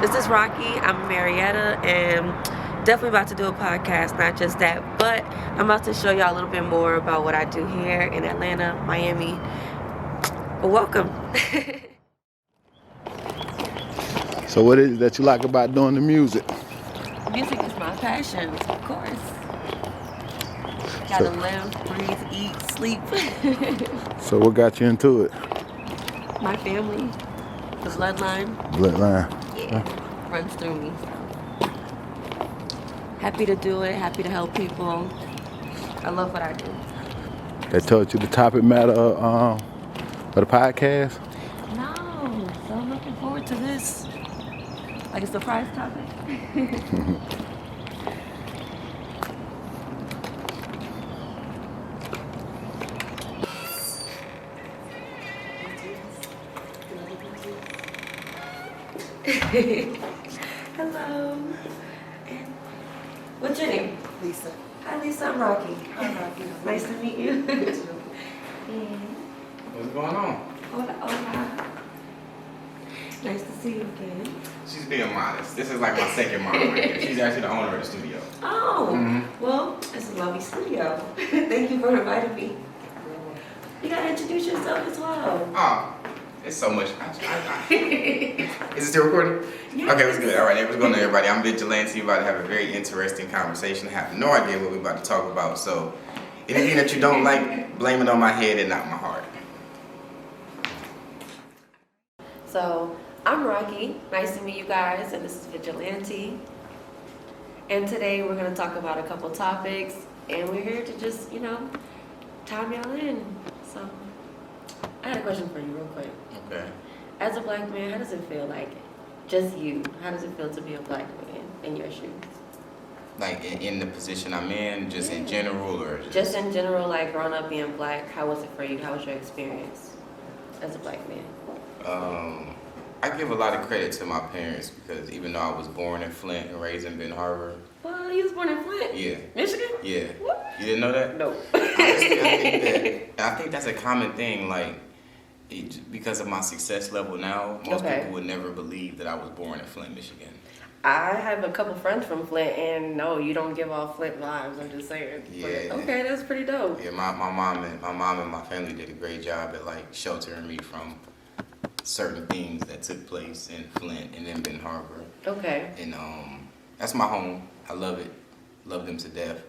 This is Rocky. I'm Marietta, and definitely about to do a podcast, not just that, but I'm about to show y'all a little bit more about what I do here in Atlanta, Miami. Welcome. So what is it that you like about doing the music? Music is my passion, of course. Gotta live, breathe, eat, sleep. So what got you into it? My family, the bloodline. Bloodline. Runs through me. Happy to do it, happy to help people. I love what I do. They told you the topic matter of the podcast? No, so I'm looking forward to this. Like a surprise topic. Hello. And what's your name? Lisa. Hi, Lisa. I'm Rocky. Hi, Rocky. Nice to meet you. What's going on? Hola, hola. Nice to see you again. She's being modest. This is like my second mom right here. She's actually the owner of the studio. Oh, well, it's a lovely studio. Thank you for inviting me. You gotta introduce yourself as well. Oh, it's so much. Is it still recording? Yes. Okay, what's good? All right, what's going on, everybody? I'm Vigilante. We're about to have a very interesting conversation. I have no idea what we're about to talk about. So, anything that you don't like, blame it on my head and not my heart. So, I'm Rocky. Nice to meet you guys, and this is Vigilante. And today we're gonna talk about a couple topics, and we're here to just, time y'all in. So, I had a question for you real quick. Okay. As a black man, how does it feel like, just you, how does it feel to be a black man in your shoes? Like in the position I'm in, just in general, or Just in general, like growing up being black, how was it for you? How was your experience as a black man? I give a lot of credit to my parents because even though I was born in Flint and raised in Ben Harbor. Well, you was born in Flint? Yeah. Michigan? Yeah. What? You didn't know that? No. Honestly, I think that's a common thing, like, because of my success level now, most people would never believe that I was born in Flint, Michigan. I have a couple friends from Flint, and no, you don't give off Flint vibes. I'm just saying. Yeah. But, okay, that's pretty dope. Yeah, my mom and my family did a great job at like sheltering me from certain things that took place in Flint and in Ben Harbor. Okay. And that's my home. I love it. Love them to death.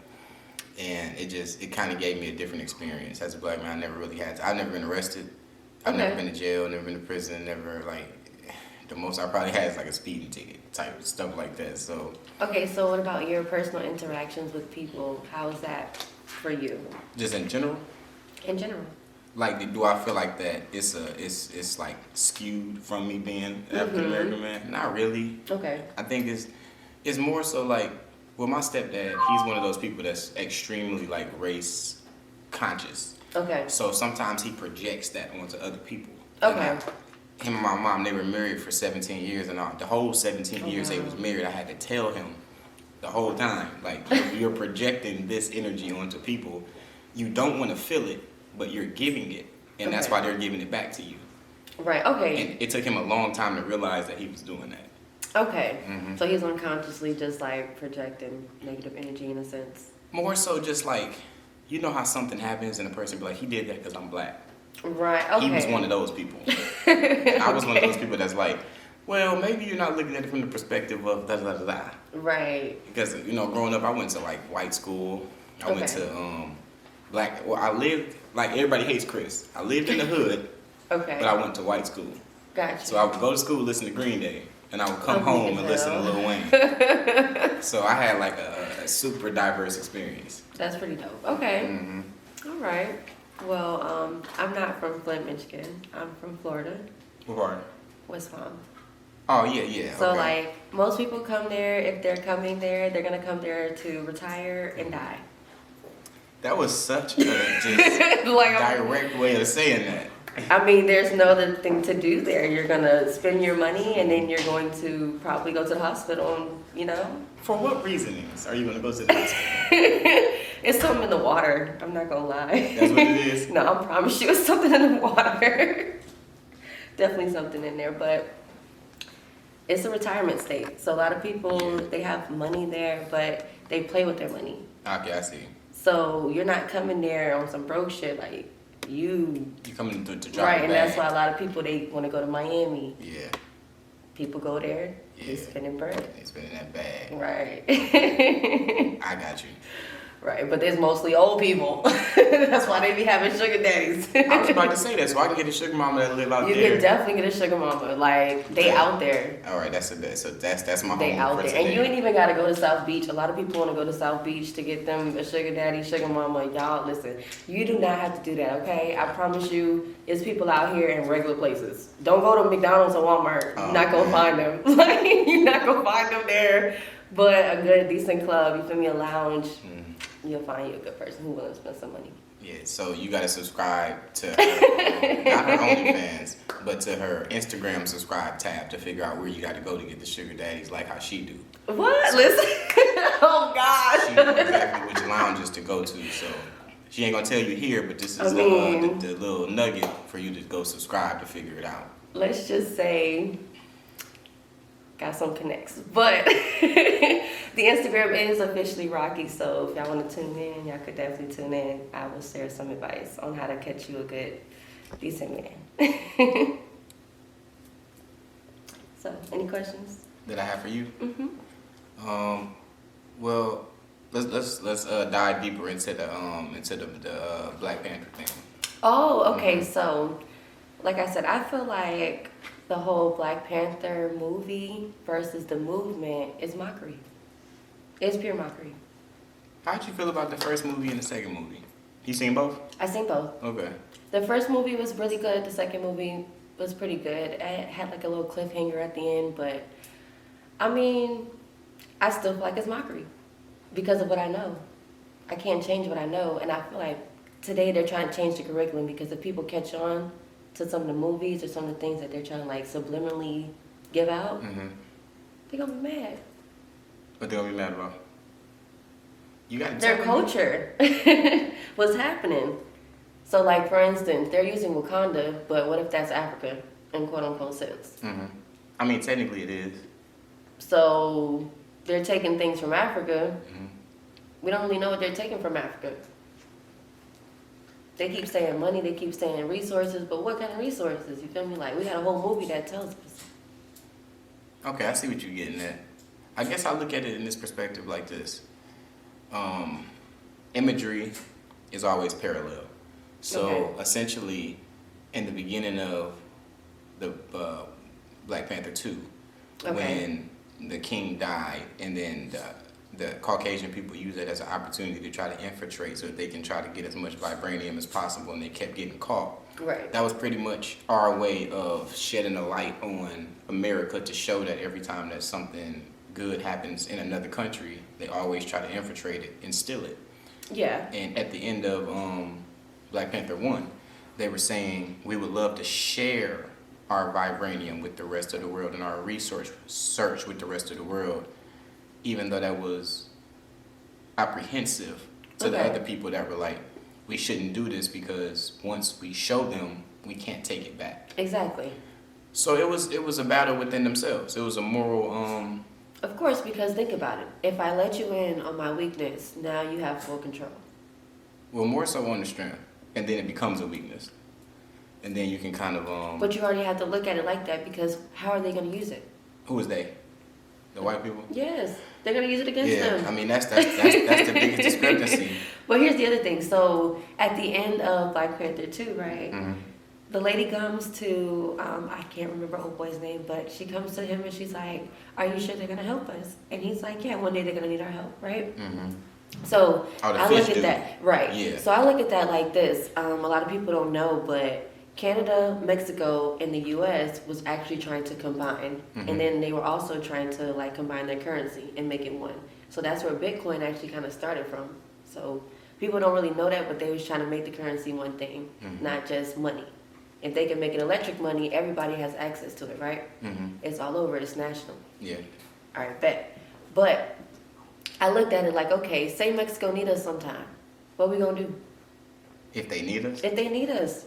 And it kind of gave me a different experience as a black man. I never really had to. I've never been arrested. I've never been to jail. Never been to prison. Never the most I probably had is like a speeding ticket type stuff like that. So. Okay, so what about your personal interactions with people? How is that for you? Just in general. In general. Like, do I feel like that it's like skewed from me being an African American man? Not really. Okay. I think it's more so like, well, my stepdad, he's one of those people that's extremely like race conscious. Okay. So sometimes he projects that onto other people. Okay. Him and my mom, they were married for 17 years, and the whole 17 years they was married, I had to tell him the whole time, like, you're projecting this energy onto people. You don't want to feel it, but you're giving it, and that's why they're giving it back to you. Right, okay. And it took him a long time to realize that he was doing that. Okay. Mm-hmm. So he's unconsciously just like projecting negative energy in a sense. More so just like, you know how something happens and a person be like, he did that because I'm black. Right, okay. He was one of those people. I was one of those people that's like, well, maybe you're not looking at it from the perspective of da-da-da-da. Right. Because, growing up, I went to like white school. I went to black, well, I lived, like everybody hates Chris. I lived in the hood, but I went to white school. Gotcha. So I would go to school, listen to Green Day, and I would come home and listen to Lil Wayne. So I had like a super diverse experience. That's pretty dope. Okay. Mm-hmm. All right. Well, I'm not from Flint, Michigan. I'm from Florida. What part? West Palm. Oh, yeah. So, like, most people come there, if they're coming there, they're going to come there to retire and die. That was such a direct way of saying that. I mean, there's no other thing to do there. You're going to spend your money, and then you're going to probably go to the hospital, For what reasonings are you going to go to the hospital? It's something in the water. I'm not going to lie. That's what it is? No, I promise you it's something in the water. Definitely something in there. But it's a retirement state. So a lot of people, Yeah. they have money there, but they play with their money. Okay, I see. So you're not coming there on some broke shit like you. You coming to drop Right, a and bag. that's why a lot of people, they want to go to Miami. Yeah, People go there, they Yeah. spending bread. they spending that bag. Right. I got you. Right, but there's mostly old people. That's why they be having sugar daddies. I was about to say that, so I can get a sugar mama that live out You there. can definitely get a sugar mama. Like, they Yeah. out there. All right, that's the best. So that's my They home out for there. And today. you ain't even got to go to South Beach. A lot of people want to go to South Beach to get them a sugar daddy, sugar mama. Y'all, listen, you do not have to do that, okay? I promise you, it's people out here in regular places. Don't go to McDonald's or Walmart. You're not going to find them. Like, you're not going to find them there. But a good, decent club, you feel me, a lounge, you'll find you a good person who willing to spend some money. Yeah, so you gotta subscribe to her, not her OnlyFans, but to her Instagram subscribe tab to figure out where you got to go to get the sugar daddies, like how she do. What? Listen. Oh, She gosh. knows exactly which lounges to go to. So she ain't gonna tell you here, but this is I mean- the little nugget for you to go subscribe to figure it out. Let's just say got some connects. But the Instagram is officially Rocky, so if y'all want to tune in, y'all could definitely tune in. I will share some advice on how to catch you a good, decent man. So, any questions? That I have for you. Mm-hmm. Well, let's dive deeper into the Black Panther thing. Oh, okay. So, like I said, I feel like the whole Black Panther movie versus the movement is mockery. It's pure mockery. How'd you feel about the first movie and the second movie? You seen both? I seen both. Okay. The first movie was really good. The second movie was pretty good. It had like a little cliffhanger at the end, but I mean, I still feel like it's mockery because of what I know. I can't change what I know, and I feel like today they're trying to change the curriculum because if people catch on to some of the movies or some of the things that they're trying to like subliminally give out, they're gonna be mad. What they gonna be mad about? You got Their culture. What's happening? So, like, for instance, they're using Wakanda, but what if that's Africa in quote-unquote sense? I mean, technically it is. So, they're taking things from Africa. We don't really know what they're taking from Africa. They keep saying money, they keep saying resources, but what kind of resources? You feel me? Like, we got a whole movie that tells us. Okay, I see what you're getting at. I guess I look at it in this perspective like this. Imagery is always parallel. So Okay. essentially, in the beginning of the Black Panther 2, Okay. when the king died, and then the Caucasian people use it as an opportunity to try to infiltrate so that they can try to get as much vibranium as possible, and they kept getting caught. Right. That was pretty much our way of shedding a light on America to show that every time that something good happens in another country, they always try to infiltrate it and steal it. Yeah. And at the end of Black Panther 1, they were saying we would love to share our vibranium with the rest of the world and our resource search with the rest of the world, even though that was apprehensive to the Okay. other people that were like, we shouldn't do this because once we show them, we can't take it back. Exactly. So it was a battle within themselves. It was a moral. Of course, because think about it. If I let you in on my weakness, now you have full control. Well, more so on the strength, and then it becomes a weakness, and then you can kind of. But you already have to look at it like that because how are they going to use it? Who is they? The white people. Yes, they're going to use it against them. Yeah, I mean that's the biggest discrepancy. But here's the other thing. So at the end of Black Panther 2, right? Mm-hmm. The lady comes to, I can't remember old boy's name, but she comes to him and she's like, are you sure they're going to help us? And he's like, yeah, one day they're going to need our help, right? Mm-hmm. So Oh, the I fish look at dude. that, right? Yeah. So I look at that like this. A lot of people don't know, but Canada, Mexico, and the U.S. was actually trying to combine, and then they were also trying to like combine their currency and make it one. So that's where Bitcoin actually kind of started from. So people don't really know that, but they was trying to make the currency one thing, not just money. If they can make it electric money, everybody has access to it, right? It's all over. It's national. Yeah. All right, bet. But I looked at it like, okay, say Mexico need us sometime. What we gonna do If they need us. if they need us?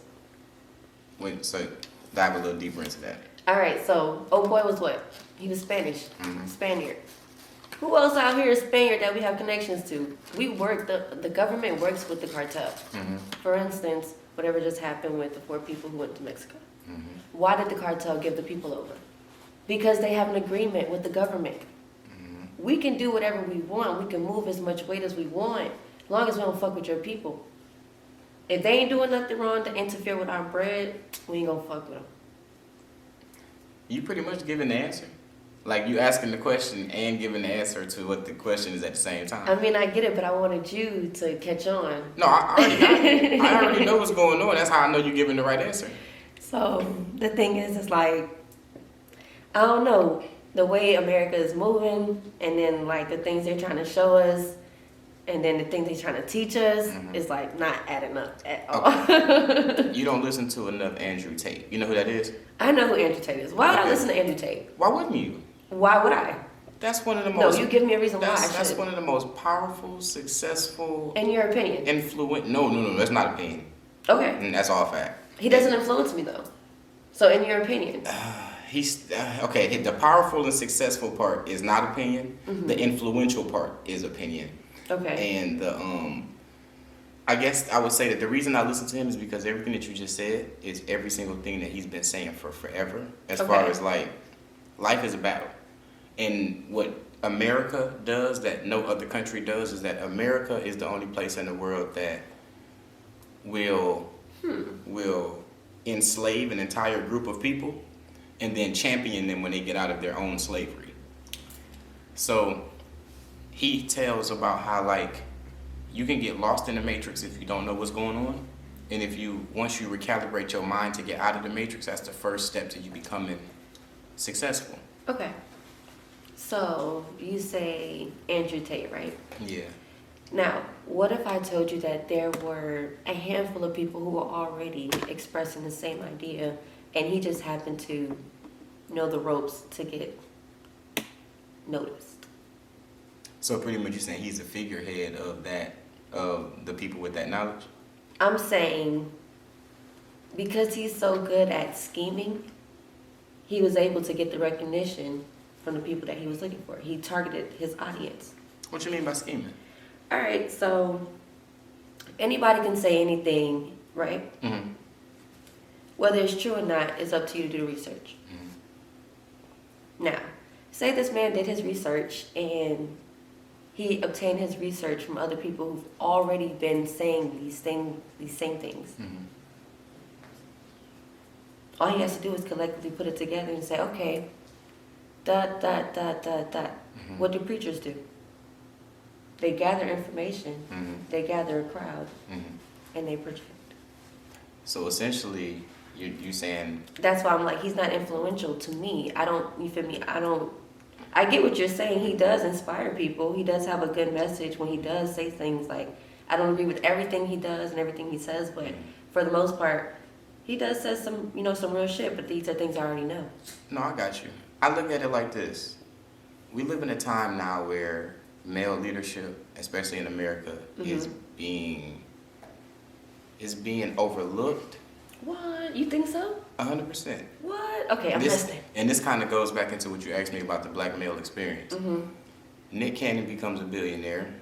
Wait, so dive a little deeper into that. All right, so old boy was what? He was Spanish, Mhm. Spaniard. Who else out here is Spaniard that we have connections to? We work, the government works with the cartel. Mhm. For instance, whatever just happened with the 4 people who went to Mexico. Mhm. Why did the cartel give the people over? Because they have an agreement with the government. Mhm. We can do whatever we want. We can move as much weight as we want, as long as we don't fuck with your people. If they ain't doing nothing wrong to interfere with our bread, we ain't gonna fuck with them. You pretty much giving the answer. Like you asking the question and giving the answer to what the question is at the same time. I mean, I get it, but I wanted you to catch on. No, I already got it. I already know what's going on. That's how I know you're giving the right answer. So the thing is, it's like, I don't know, the way America is moving, and then like the things they're trying to show us, and then the things they're trying to teach us, is like not adding up at all. You don't listen to enough Andrew Tate. You know who that is? I know who Andrew Tate is. Why would I listen to Andrew Tate? Why wouldn't you? Why would I? That's one of the No, most. you give me a reason why I That's should. one of the most powerful, successful, In your opinion. influent. No. That's not opinion. Okay. And that's all fact. He doesn't influence me though. So in your opinion. He's okay. The powerful and successful part is not opinion. The influential part is opinion. Okay. And the I guess I would say that the reason I listen to him is because everything that you just said is every single thing that he's been saying for forever. As far as like, life is a battle, and what America does that no other country does is that America is the only place in the world that will enslave an entire group of people and then champion them when they get out of their own slavery. So he tells about how like you can get lost in the matrix if you don't know what's going on, and once you recalibrate your mind to get out of the matrix, that's the first step to you becoming successful. Okay. So you say Andrew Tate, right? Yeah. Now, what if I told you that there were a handful of people who were already expressing the same idea, and he just happened to know the ropes to get noticed? So pretty much you're saying he's a figurehead of the people with that knowledge? I'm saying because he's so good at scheming, he was able to get the recognition from the people that he was looking for. He targeted his audience. What you mean by scheming? All right, so anybody can say anything, right? Mm-hmm. Whether it's true or not, it's up to you to do the research. Now, say this man did his research and he obtained his research from other people who've already been saying these same things. All he has to do is collectively put it together and say, okay, dot. What do preachers do? They gather information, they gather a crowd, and they project. So essentially, you saying That's why I'm like, he's not influential to me. You feel me? I get what you're saying. He does inspire people. He does have a good message when he does say things like, I don't agree with everything he does and everything he says, but for the most part, he does say some real shit, but these are things I already know. No, I got you. I look at it like this. We live in a time now where male leadership, especially in America, is being overlooked. What? You think so? 100%. What? Okay, I'm listening. And this kind of goes back into what you asked me about the black male experience. Nick Cannon becomes a billionaire.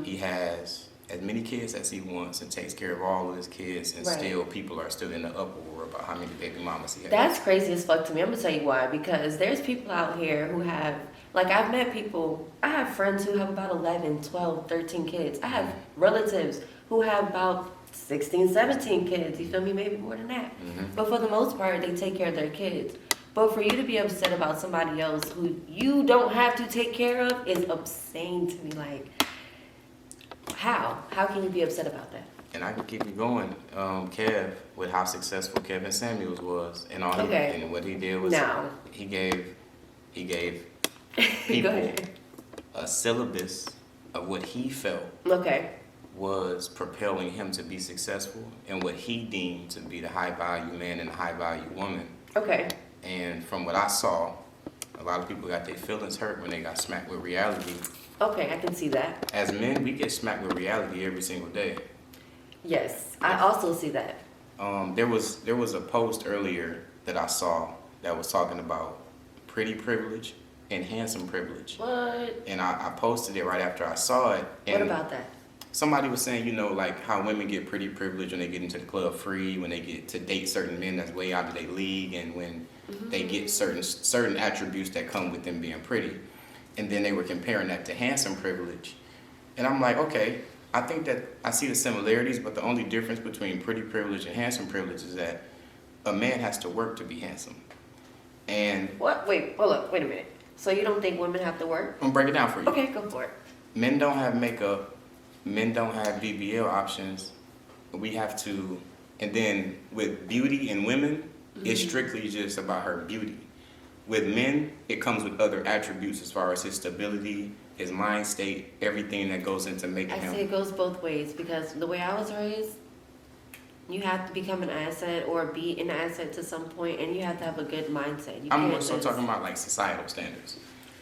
He has as many kids as he wants and takes care of all of his kids, and still people are still in the uproar about how many baby mamas he has. That's crazy as fuck to me. I'm gonna tell you why. Because there's people out here who have, like, I've met people, I have friends who have about 11, 12, 13 kids. I have relatives who have about 16, 17 kids. You feel me? Maybe more than that. But for the most part, they take care of their kids. But for you to be upset about somebody else who you don't have to take care of is insane to me. Like, how? How can you be upset about that? And I can keep you going. Kev, with how successful Kevin Samuels was, and all and what he did was he gave people a syllabus of what he felt was propelling him to be successful, and what he deemed to be the high value man and the high value woman. And from what I saw, a lot of people got their feelings hurt when they got smacked with reality. I can see that. As men, we get smacked with reality every single day. Yes, I also see that. There was a post earlier that I saw that was talking about pretty privilege and handsome privilege. What? And I posted it right after I saw it. And What about that? somebody was saying, you know, like how women get pretty privilege when they get into the club free, when they get to date certain men that's way out of their league, and when they get certain attributes that come with them being pretty. And then they were comparing that to handsome privilege. And I'm like, okay, I think that I see the similarities, but the only difference between pretty privilege and handsome privilege is that a man has to work to be handsome. And What? Wait, hold up. Wait a minute. So you don't think women have to work? I'm gonna break it down for you. Okay, go for it. Men don't have makeup. Men don't have BBL options. We have to, and then with beauty in women, it's strictly just about her beauty. With men, it comes with other attributes as far as his stability, his mind state, everything that goes into making I him. say it goes both ways because the way I was raised, you have to become an asset or be an asset to some point, and you have to have a good mindset. You I'm can't more so just- talking about like societal standards.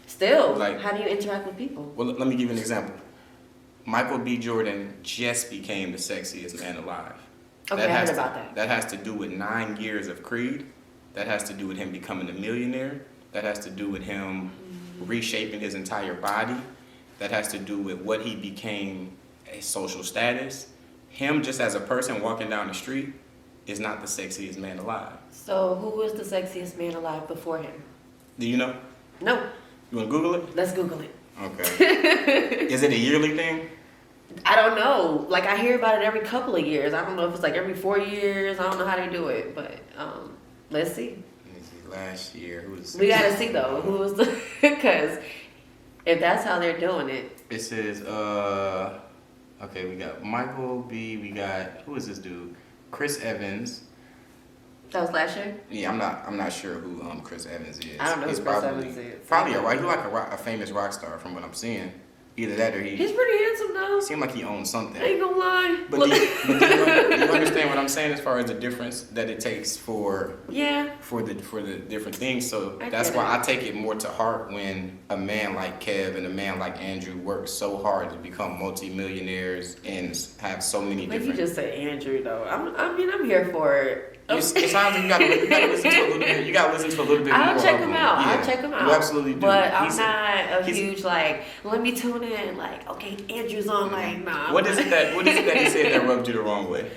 Still, like- how do you interact with people? Well, let me give you an example. Michael B. Jordan just became the sexiest man alive. Okay, I has heard to- about that. That has to do with 9 years of Creed. That has to do with him becoming a millionaire. That has to do with him reshaping his entire body. That has to do with what he became, a social status. Him just as a person walking down the street is not the sexiest man alive. So, who was the sexiest man alive before him? Do you know? No, You want to Google it? let's Google it. Okay. Is it a yearly thing? I don't know. Like, I hear about it every couple of years. I don't know if it's like every 4 years. I don't know how they do it, but let's see. Let me see. Last year, who was? We gotta see though who was the because if that's how they're doing it. It says, okay, we got Michael B. We got, who is this dude? Chris Evans. That was last year. Yeah, I'm not sure who Chris Evans is. I don't know He's who Chris probably, Evans is. Probably he's like a famous rock star from what I'm seeing. Either that or He's pretty handsome though. seemed like he owns something. I ain't gonna lie. But do you understand what I'm saying as far as the difference that it takes for Yeah. the different things? So I that's get why it. I take it more to heart when a man like Kev and a man like Andrew work so hard to become multimillionaires and have so many But you different. just say Andrew though. I'm here for it. It sounds like you gotta listen to a little bit. You gotta listen to a little bit more. I'll check of him him. out. Yeah, I'll check him out. You absolutely do. But I'm He's- not a he's- huge like. Let me tune in. Like, okay, Andrew's on. Like, nah. What is it that he said that rubbed you the wrong way?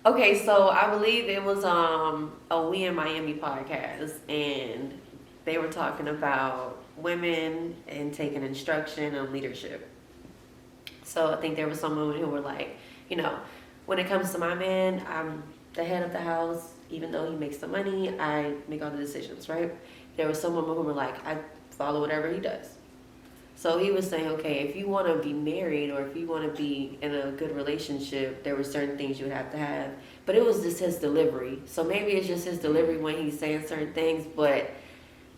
Okay, so I believe it was a We in Miami podcast, and they were talking about women and taking instruction on leadership. So I think there were some women who were like, you know, when it comes to my man, I'm the head of the house. Even though he makes the money, I make all the decisions, right? There were some women who were like, I follow whatever he does. So he was saying, okay, if you want to be married or if you want to be in a good relationship, there were certain things you would have to have. But it was just his delivery. So maybe it's just his delivery when he's saying certain things. But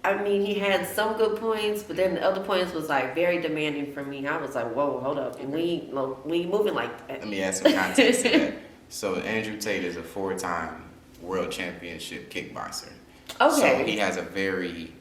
I mean, he had some good points, but then the other points was like very demanding for me. I was like, whoa, hold up. And we moving like that. Let me add some context to that. So Andrew Tate is a 4-time world championship kickboxer. Okay. So he has a very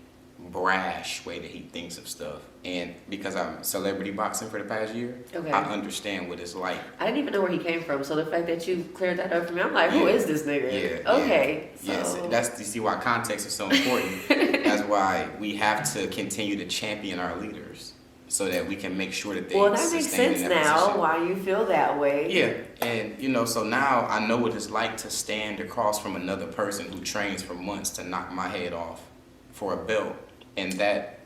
brash way that he thinks of stuff. And because I'm celebrity boxing for the past year, Okay. I understand what it's like. I didn't even know where he came from. So the fact that you cleared that up for me, I'm like, who Yeah. is this nigga? Yeah. Okay. Yeah. So. Yes. That's, you see why context is so important. That's why we have to continue to champion our leaders so that we can make sure that they Well, that makes sustain in sense that now position. why you feel that way. Yeah, and so now I know what it's like to stand across from another person who trains for months to knock my head off for a belt, and that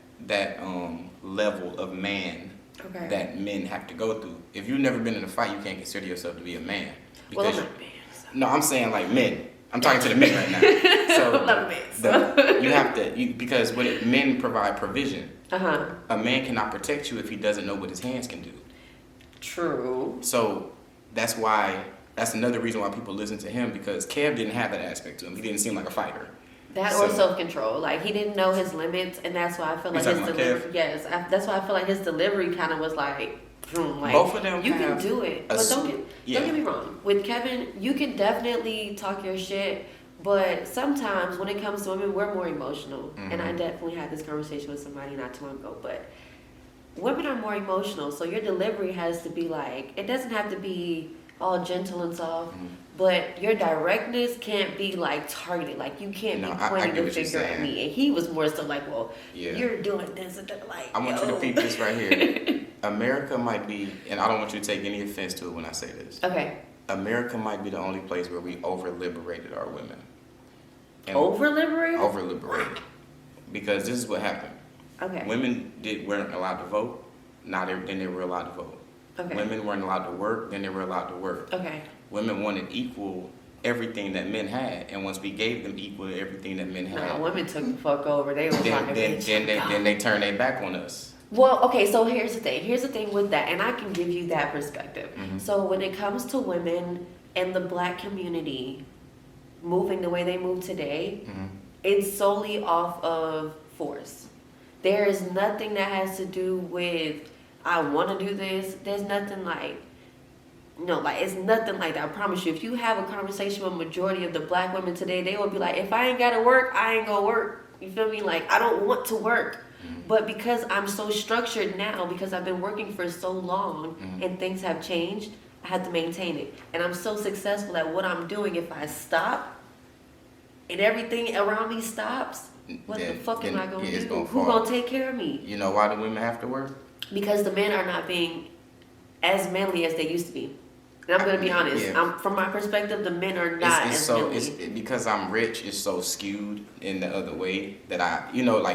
level of man Okay. that men have to go through. If you've never been in a fight, you can't consider yourself to be a man. Well, I'm Because not a man. So. no, I'm saying like men. I'm talking to the men right now. So I'm not a man. So. you have to because men provide provision. Uh-huh. A man cannot protect you if he doesn't know what his hands can do. True. So that's another reason why people listen to him, because Kev didn't have that aspect to him. He didn't seem like a fighter. That So- or self-control. Like, he didn't know his limits, and that's why I feel like You his talking about delivery... Yes, that's why I feel like his delivery kind of was like... like Both of them you can have do it. a But don't get me wrong. With Kevin, you can definitely talk your shit, but sometimes when it comes to women, we're more emotional. And I definitely had this conversation with somebody not too long ago, but... women are more emotional, so your delivery has to be like, it doesn't have to be all gentle and soft. But your directness can't be like targeted. Like you can't No, be I pointing get the what you're finger at saying. me. And he was more so like, well, Yeah. you're doing this and that. Like, I want you to peep this right here. America might be, and I don't want you to take any offense to it when I say this. Okay. America might be the only place where we over-liberated our women. Over-liberated? Over-liberated. Because this is what happened. Okay. Women weren't allowed to vote. Then they were allowed to vote. Okay. Women weren't allowed to work. Then they were allowed to work. Okay. Women wanted equal everything that men had, and once we gave them equal to everything that men had, Nah, women took the fuck over. They was like, then they turned their back on us. Well, okay, so here's the thing. Here's the thing with that, and I can give you that perspective. So when it comes to women and the black community moving the way they move today, it's solely off of force. There is nothing that has to do with, I want to do this. There's nothing like, it's nothing like that. I promise you, if you have a conversation with majority of the black women today, they will be like, if I ain't got to work, I ain't going to work. You feel me? Like, I don't want to work. But because I'm so structured now, because I've been working for so long and things have changed, I have to maintain it. And I'm so successful at what I'm doing. If I stop and everything around me stops, what the fuck am I going to do? Who's going to take care of me? You know why the women have to work? Because the men are not being as manly as they used to be. And I'm going to be honest. Yeah. From my perspective, the men are not as manly. Because I'm rich, it's so skewed in the other way that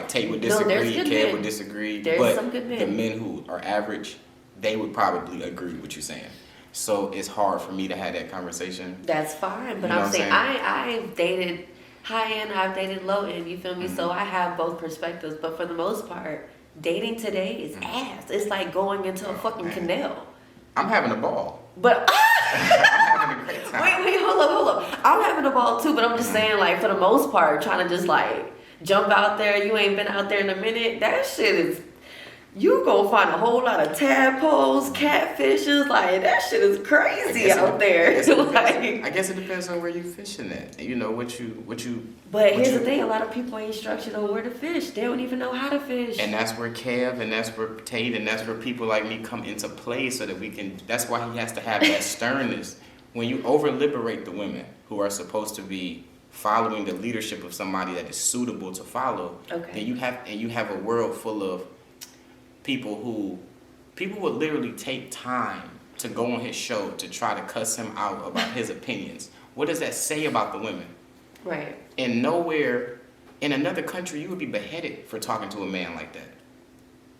Tate would No, disagree, there's good Kev men. would disagree. There's but some good men. The men who are average, they would probably agree with what you're saying. So it's hard for me to have that conversation. That's fine. But You know I'm what saying I'm I've dated high end, I've dated low end, you feel me? So I have both perspectives. But for the most part, dating today is ass. It's like going into a fucking canal. I'm having a ball. But I'm having a great time. wait, hold up. I'm having a ball too, but I'm just saying, like, for the most part, trying to just like jump out there. You ain't been out there in a minute. That shit is. You gonna find a whole lot of tadpoles, catfishes. Like that shit is crazy out there. I guess it depends on where you fishing at. You know what you. But here's the thing: a lot of people ain't structured on where to fish. They don't even know how to fish. And that's where Kev and that's where Tate and that's where people like me come into play, so that we can. That's why he has to have that sternness. When you over liberate the women who are supposed to be following the leadership of somebody that is suitable to follow, then you have a world full of people would literally take time to go on his show to try to cuss him out about his opinions. What does that say about the women? Right. And nowhere in another country you would be beheaded for talking to a man like that.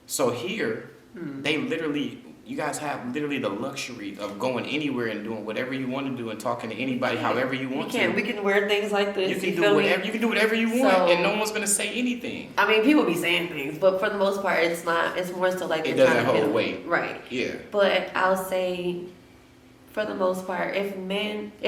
So here, you guys have literally the luxury of going anywhere and doing whatever you want to do and talking to anybody however you want to. We can wear things like this. You can do whatever you want, So, and no one's gonna say anything. I mean, people be saying things, but for the most part, it's not. It's more so like It they're doesn't trying to hold get weight. Right. Yeah. But I'll say, for the most part, if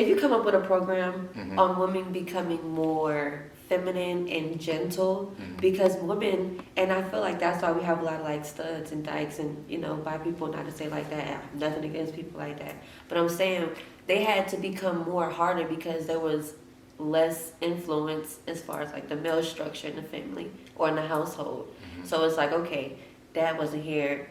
you come up with a program on women becoming more feminine and gentle, because women, and I feel like that's why we have a lot of like studs and dykes and bi people, not to say like that, I have nothing against people like that, but I'm saying they had to become more harder because there was less influence as far as like the male structure in the family or in the household. So it's like, okay, dad wasn't here,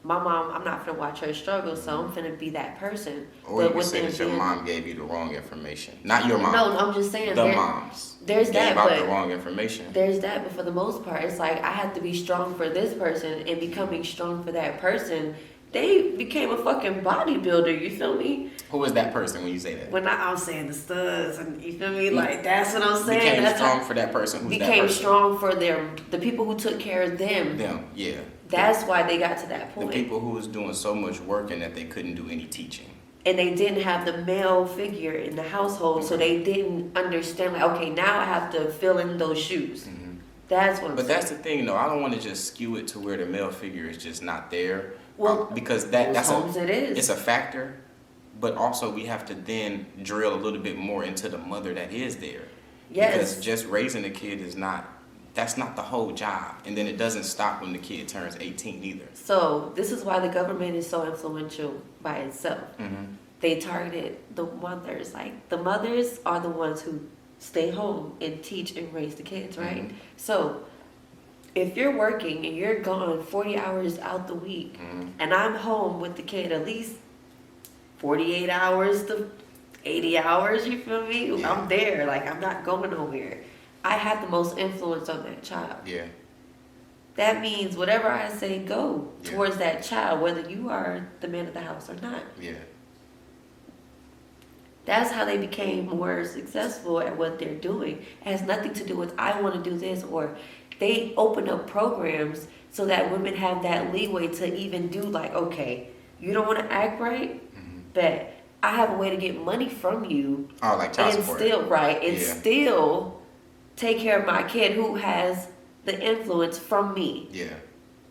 my mom, I'm not gonna watch her struggle, so I'm gonna be that person. Or you can say that your mom gave you the wrong information. Not your mom. No, I'm just saying. Moms. There's gave that, out but the wrong information. There's that, but for the most part, it's like I have to be strong for this person, and becoming strong for that person, they became a fucking bodybuilder. You feel me? Who is that person when you say that? When I'm saying the studs, and you feel me? Like that's what I'm saying. Became strong for that person. Who's became that person? strong for the people who took care of them. Yeah. That's why they got to that point. The people who was doing so much work and that they couldn't do any teaching. And they didn't have the male figure in the household, so they didn't understand, like, okay, now I have to fill in those shoes. That's what I'm saying. But that's the thing, though. I don't want to just skew it to where the male figure is just not there. Well, because it's a factor, but also we have to then drill a little bit more into the mother that is there. Yes. Because just raising a kid that's not the whole job. And then it doesn't stop when the kid turns 18 either. So this is why the government is so influential by itself. They targeted the mothers. Like, the mothers are the ones who stay home and teach and raise the kids, right? So if you're working and you're gone 40 hours out the week, and I'm home with the kid at least 48 hours to 80 hours, you feel me? Yeah. I'm there, like I'm not going nowhere. I have the most influence on that child. Yeah. That means whatever I say, go Yeah. towards that child, whether you are the man of the house or not. Yeah. That's how they became more successful at what they're doing. It has nothing to do with I want to do this, or they open up programs so that women have that leeway to even do like, okay, you don't want to act right, but I have a way to get money from you. Oh, like child and support. still right, and Yeah. still take care of my kid who has the influence from me. Yeah.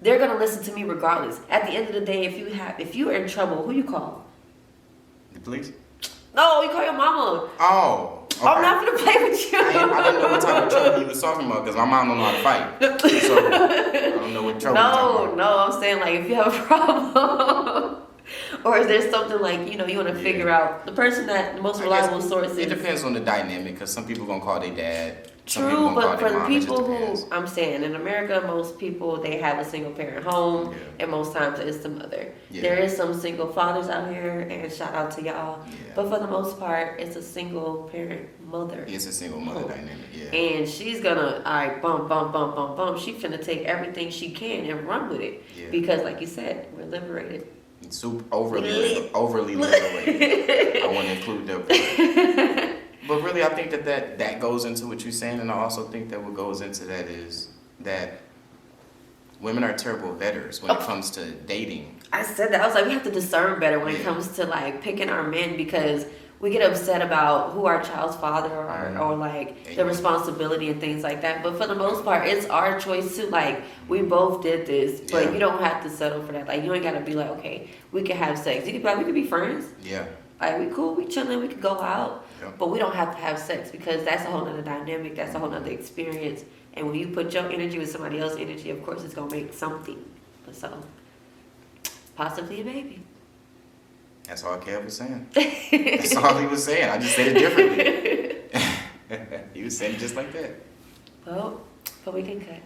They're gonna listen to me regardless. At the end of the day, if you're in trouble, who you call? The police? No, you call your mama. Oh. Okay. I'm not gonna play with you. I didn't know what type of trouble you was talking about because my mom don't know how to fight. So I don't know what trouble you're talking about. No, I'm saying like if you have a problem, or is there something like you want to figure out the person that the most I reliable guess source is. It depends on the dynamic because some people gonna call their dad. Some people True, gonna call but their for the mom. It just people depends. who I'm saying in America, most people they have a single parent home, Yeah. and most times it's the mother. Yeah. There is some single fathers out here, and shout out to y'all. Yeah. But for the most part, it's a single parent mother. It's a single mother Oh. dynamic. Yeah. And she's gonna, all right, bump. She's finna take everything she can and run with it. Yeah. Because, like you said, we're liberated. Super overly liberated. I want to include that. But really, I think that goes into what you're saying, and I also think that what goes into that is that women are terrible vetters when it comes to dating. I said that. I was like, we have to discern better when it Yeah. comes to like picking our men because we get upset about who our child's father are or like the responsibility and things like that. But for the most part, it's our choice too. Like we both did this, but Yeah. you don't have to settle for that. Like you ain't gotta be like, okay, we can have sex. You could be like, we could be friends. Yeah. Like we cool, we chilling, we could go out. Yep. But we don't have to have sex because that's a whole nother dynamic. That's a whole nother experience. And when you put your energy with somebody else's energy, of course, it's gonna make something. So, possibly a baby. That's all Kev was saying. That's all he was saying. I just said it differently. He was saying it just like that. Well, but we can cut.